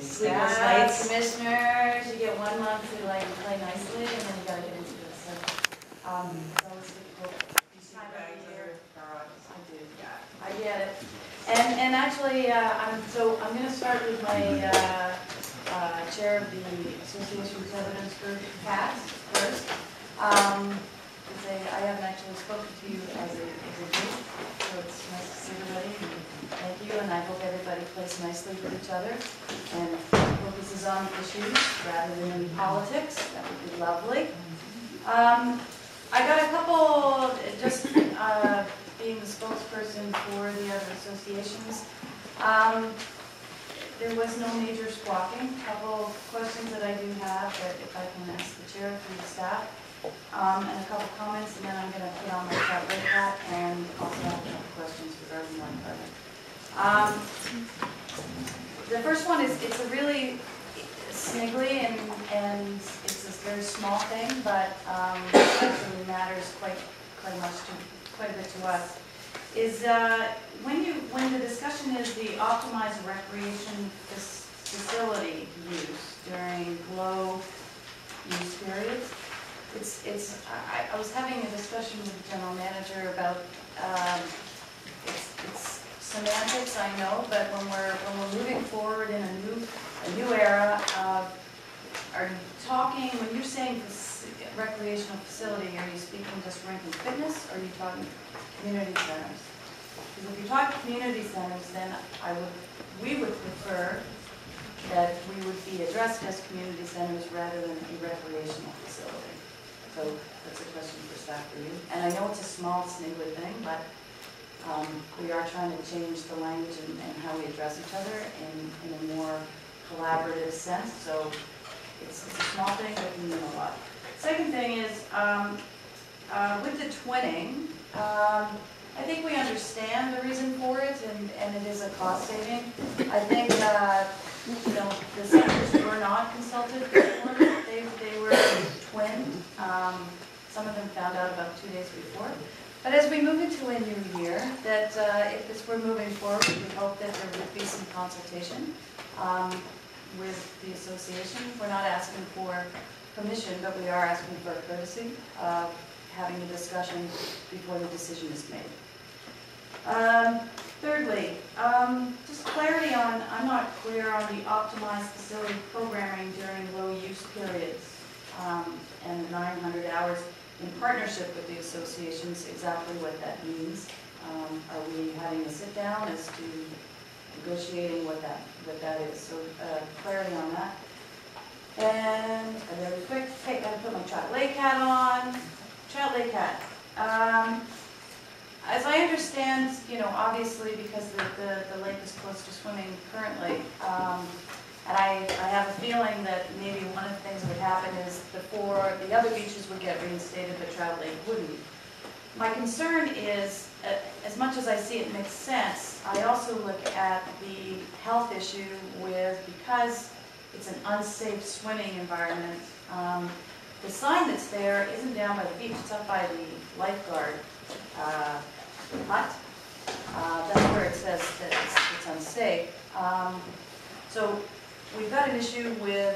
Sleepless nights. Commissioners, you get 1 month to like play nicely, and then you gotta get into it. So, it's always difficult. Time of the year. I do. Yeah, I get it. And actually, I'm going to start with my chair of the Association of Evidence for Cats first. I haven't actually spoken to you as a group, so it's nice to see everybody. Thank you, and I hope everybody plays nicely with each other and focuses on issues rather than in politics. That would be lovely. I got a couple, just being the spokesperson for the other associations. There was no major squawking. A couple questions that I do have that if I can ask the chair through the staff. And a couple comments, and then I'm going to put on my chat red hat and also have a couple questions regarding one project. The first one is, it's a really sniggly and it's a very small thing, but it actually matters quite a bit to us. Is when the discussion is the optimized recreation facility use during low use periods. I was having a discussion with the general manager about it's semantics, I know, but when we're moving forward in a new era, are you talking, when you're saying recreational facility, are you speaking just rink and fitness, or are you talking community centers? Because if you talk community centers, then we would prefer that we would be addressed as community centers rather than a recreational facility. So that's a question for staff for you. And I know it's a small, sniggly thing, but we are trying to change the language and how we address each other in a more collaborative sense. So it's a small thing, but can mean a lot. Second thing is, with the twinning, I think we understand the reason for it, and it is a cost saving. I think the centers were not consulted before. They were twinned. Some of them found out about 2 days before. But as we move into a new year, that if this were moving forward, we hope that there would be some consultation with the association. We're not asking for permission, but we are asking for a courtesy of having a discussion before the decision is made. Thirdly, just clarity on, I'm not clear on the optimized facility programming during low use periods and the 900 hours in partnership with the associations, exactly what that means. Are we having a sit down as to negotiating what that is? So clarity on that. And very quick, okay, I put my Trout Lake hat on. Trout Lake hat. As I understand, obviously because the lake is close to swimming currently, and I have a feeling that maybe one of the things that would happen is before the other beaches would get reinstated, but Trout Lake wouldn't. My concern is, as much as I see it makes sense, I also look at the health issue because it's an unsafe swimming environment. The sign that's there isn't down by the beach, it's up by the lifeguard hut. That's where it says that it's unsafe. So we've got an issue with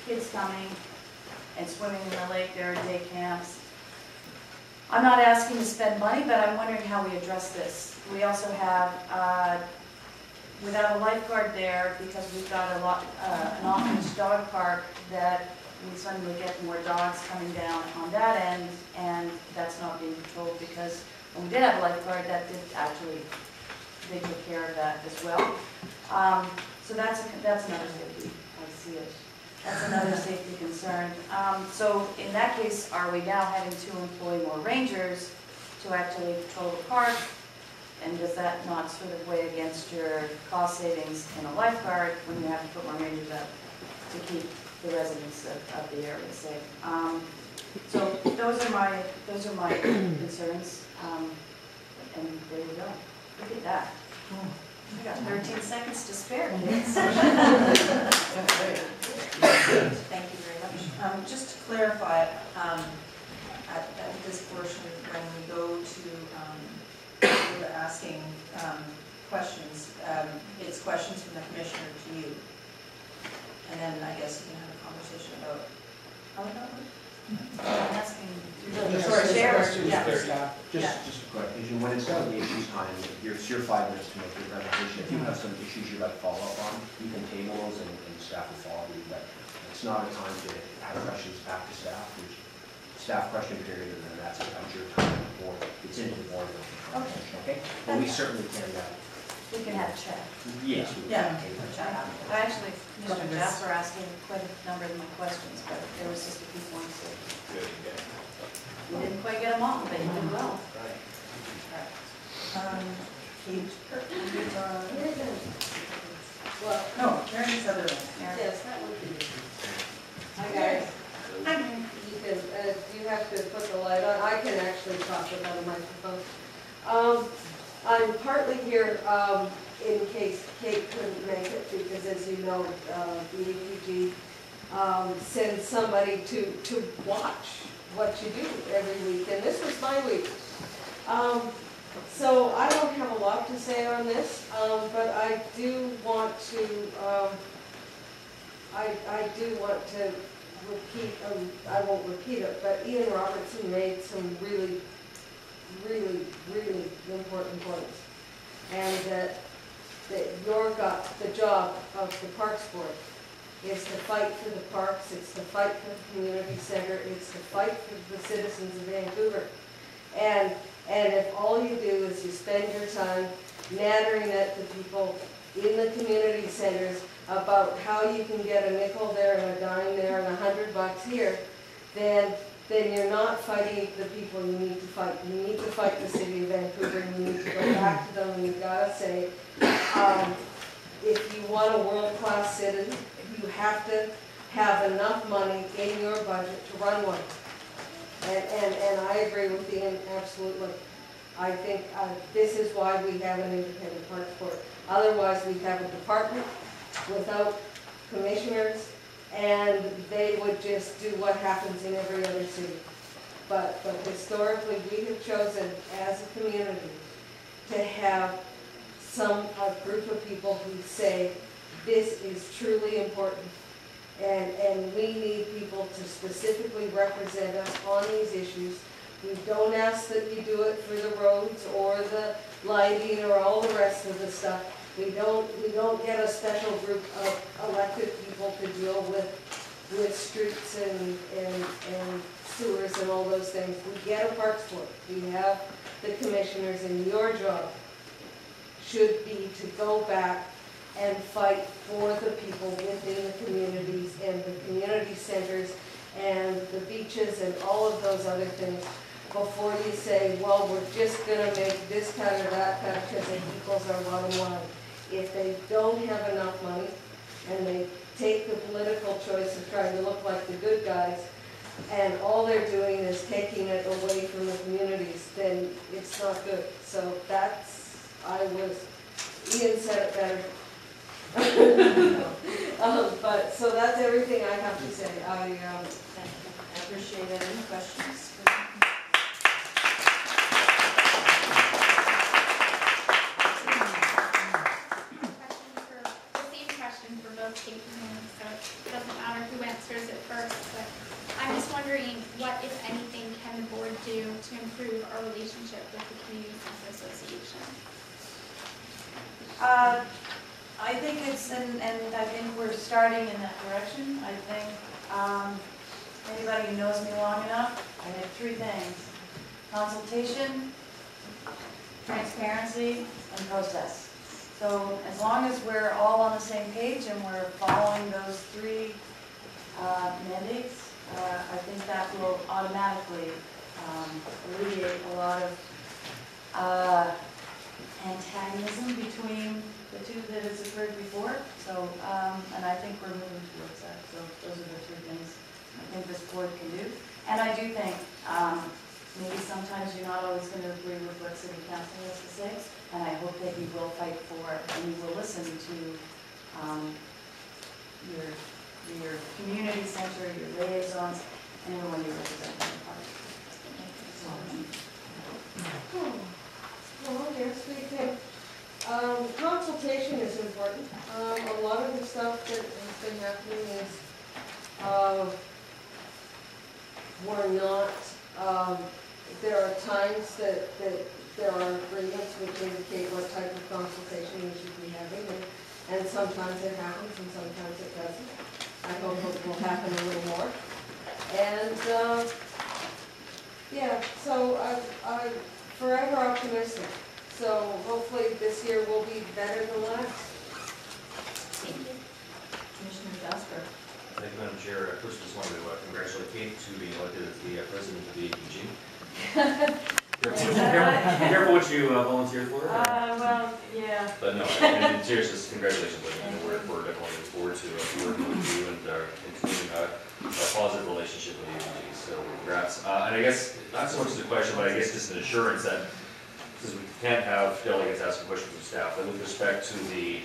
kids coming and swimming in the lake. There are day camps. I'm not asking to spend money, but I'm wondering how we address this. We also have, without a lifeguard there, because we've got an off-leash dog park, that we suddenly get more dogs coming down on that end, and that's not being controlled because when we did have a lifeguard, that did actually, they took care of that as well. So that's another safety, I see it. That's another safety concern. So in that case, are we now having to employ more rangers to actually patrol the park? And does that not sort of weigh against your cost savings in a lifeguard when you have to put more rangers out to keep the residents of the area safe? So those are my concerns. And there you go. Look at that. I got 13 seconds to spare. Thank you very much. Just to clarify, at this portion, when we go to we're asking questions, it's questions from the commissioner to you. your 5 minutes to make your presentation. If you have some issues you'd like to follow up on, you can table those and staff will follow you. But it's not a time to have questions back to staff. There's staff question period, and then that's your time for it's into the board. Okay. But we certainly can. We can have a chat. Yes. Yeah. Actually, Mr. Jasper asking quite a number of my questions, but there was just a few points that you didn't quite get them all, but you did well. Kate? Well, No, Mary Sutherland. yes, that would be. Hi, guys. You can, you have to put the light on. I can actually talk without a microphone. I'm partly here in case Kate couldn't make it, because as you know, the APG sends somebody to watch what you do every week, and this was my week. So I don't have a lot to say on this, but I do want to, I do want to repeat, I won't repeat it, but Ian Robertson made some really important points. And that the job of the Parks Board is to fight for the parks, it's to fight for the community center, it's to fight for the citizens of Vancouver. And if all you do is you spend your time nattering at the people in the community centers about how you can get a nickel there and a dime there and $100 here, then you're not fighting the people you need to fight. You need to fight the city of Vancouver, and you need to go back to them, and you've got to say, if you want a world-class city, you have to have enough money in your budget to run one. And I agree with Ian, absolutely. I think this is why we have an independent parks board. Otherwise, we have a department without commissioners, and they would just do what happens in every other city. But historically, we have chosen as a community to have a group of people who say, this is truly important. And we need people to specifically represent us on these issues. We don't ask that you do it for the roads or the lighting or all the rest of the stuff. We don't get a special group of elected people to deal with streets and sewers and all those things. We get a parks board. We have the commissioners, and your job should be to go back and fight for the people within the communities and the community centers and the beaches and all of those other things before you say, well, we're just going to make this cut or that cut because it equals our bottom line. If they don't have enough money and they take the political choice of trying to look like the good guys, and all they're doing is taking it away from the communities, then it's not good. So Ian said it better. But so that's everything I have to say. I Appreciate it. Any questions? For both Kate and him, so it doesn't matter who answers it first, but I'm just wondering what, if anything, can the board do to improve our relationship with the Community Center Association? I think it's, and I think we're starting in that direction. I think anybody who knows me long enough, I think 3 things: consultation, transparency, and process. So as long as we're all on the same page and we're following those 3 mandates, I think that will automatically alleviate a lot of antagonism between the 2 that has occurred before. So, and I think we're moving towards that. So those are the 3 things I think this board can do. And I do think maybe sometimes you're not always going to agree with what City Council has to say. And I hope that you will fight for and you will listen to your community center, your liaisons, and everyone you represent in the park. well, yes, we can. Consultation is important. A lot of the stuff that has been happening is we're not. There are times that there are agreements which indicate what type of consultation we should be having, and sometimes it happens and sometimes it doesn't. I hope it will happen a little more. And, yeah, so I'm forever optimistic. So hopefully this year will be better than last. Thank you. Commissioner Jasper. Thank you, Madam Chair. First, just wanted to congratulate Kate to being elected as the president of the APG. Careful what you volunteer for. Well, yeah. But no, in seriousness, congratulations. We're definitely looking forward to working with you and continuing a positive relationship with the APG. So congrats. And I guess, not so much the question, but I guess just an assurance that, because we can't have delegates asking questions of staff, but with respect to the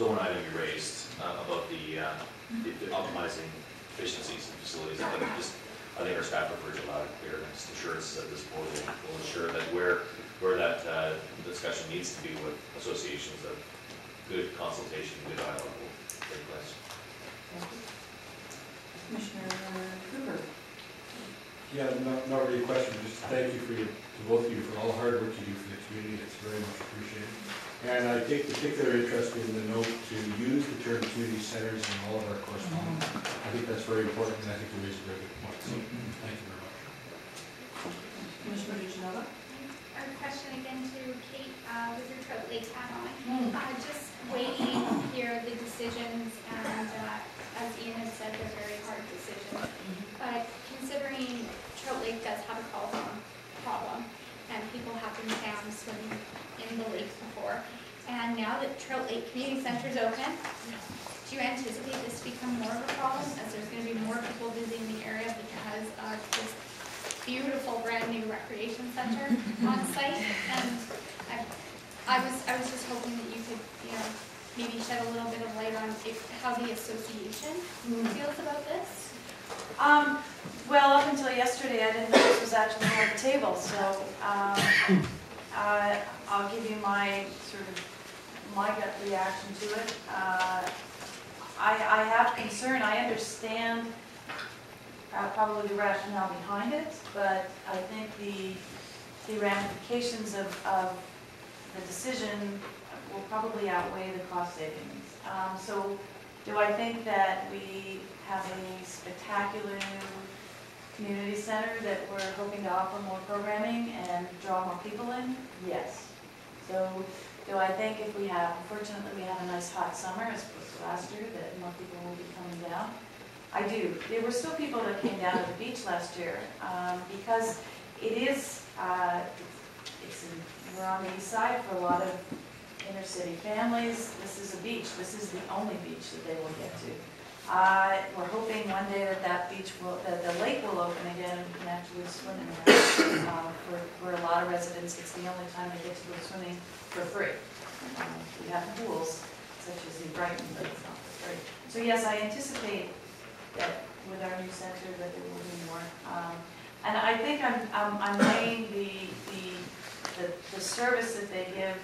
one item you raised about the optimizing efficiencies in facilities, I think our staff refers to loud and clear, and just assurances that this board will ensure that where that discussion needs to be with associations, of good consultation, good dialogue will take place. Thank you. Commissioner Cooper. Yeah, not really a question, just thank you to both of you for all the hard work you do for the community. It's very much appreciated. And I take particular interest in the note to use the term community centers in all of our correspondence. I think that's very important, and I think you raised a very good point. So thank you very much. Commissioner Duchenova. Our question again to Kate, with your Trout Lake hat on. Just waiting to hear the decisions, and as Ian has said, they're very hard decisions. But considering Trout Lake does have a chloroform problem, and people have been found swimming in the lake before, and now that Trout Lake Community Center is open, do you anticipate this to become more of a problem, as there's going to be more people visiting the area because of this beautiful brand new recreation center on site? And I was just hoping that you could, maybe shed a little bit of light on how the association feels about this. Well, up until yesterday, I didn't know this was actually on the table, so I'll give you my gut reaction to it. I have concern. I understand probably the rationale behind it, but I think the ramifications of the decision will probably outweigh the cost savings. So do I think that we have a spectacular new community center that we're hoping to offer more programming and draw more people in? Yes. So do I think if we have, unfortunately we had a nice hot summer as opposed to last year, that more people will be coming down? I do. There were still people that came down to the beach last year because it is, we're on the east side for a lot of inner city families. This is a beach. This is the only beach that they will get to. We're hoping one day that the lake will open again and we can actually swim in there. For a lot of residents, it's the only time they get to go swimming for free. We have pools, such as in Brighton, but it's not for free. So yes, I anticipate that with our new center that there will be more. And I think I'm weighing the service that they give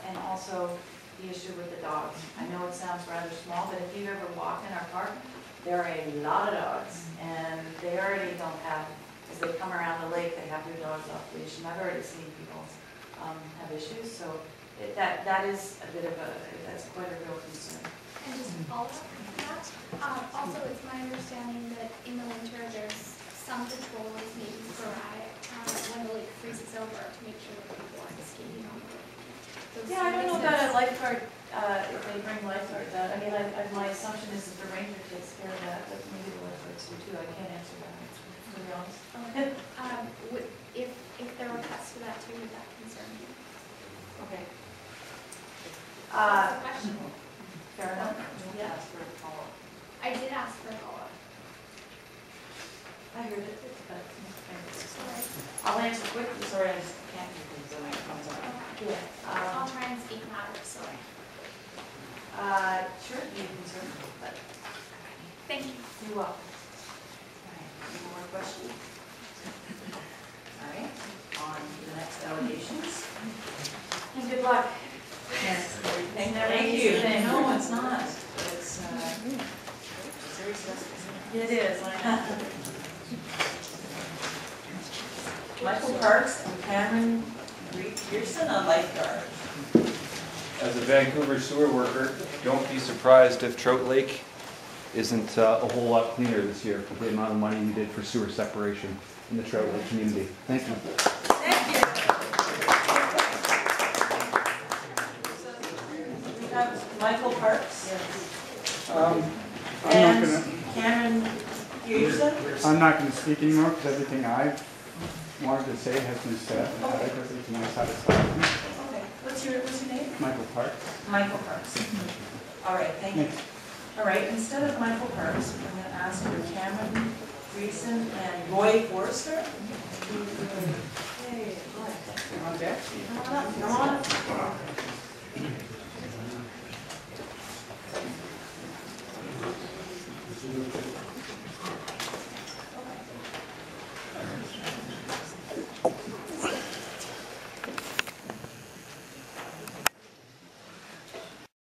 and also the issue with the dogs. I know it sounds rather small, but if you ever walk in our park, there are a lot of dogs, and they already don't have, as they come around the lake, they have their dogs off leash, and I've already seen people have issues, so that is that's quite a real concern. And just to follow up on that, also it's my understanding that in the winter there's some patrols, maybe sporadic, when the lake freezes over to make sure that people aren't skating on the lake. Yeah, I don't know about a lifeguard, if they bring lifeguards out. I mean, my assumption is that the ranger takes care of that, but maybe the lifeguards do too. I can't answer that, to be honest. If there were cuts to that too, would that concern you? Okay. That's the question. Fair enough. Yeah, ask for a follow-up. I did ask for a follow-up. I heard it, but Sorry. I'll answer quickly. Sorry, I just can't hear things, so my phone's on. Yeah. I'll try and speak louder, sorry. Sure, be concerned, but Thank you. you're welcome. All right, any more questions? All right, on to the next allegations. And good luck. Yes. Thank you. No, it's not. It's very stressful. It is, I know. Michael Parks and Cameron Pearson, a lifeguard. As a Vancouver sewer worker, don't be surprised if Trout Lake isn't a whole lot cleaner this year for the amount of money we did for sewer separation in the Trout Lake community. Thank you. Thank you. We have Michael Parks. I'm not And gonna, Cameron Pearson. I'm not gonna speak anymore because everything I wanted to say has been said. Adequately to my satisfaction. Okay, what's your name? Michael Parks. Michael Parks. All right, thank you. All right, instead of Michael Parks, I'm going to ask for Cameron Pearson and Roy Forrester. Hey, Roy. Come on up.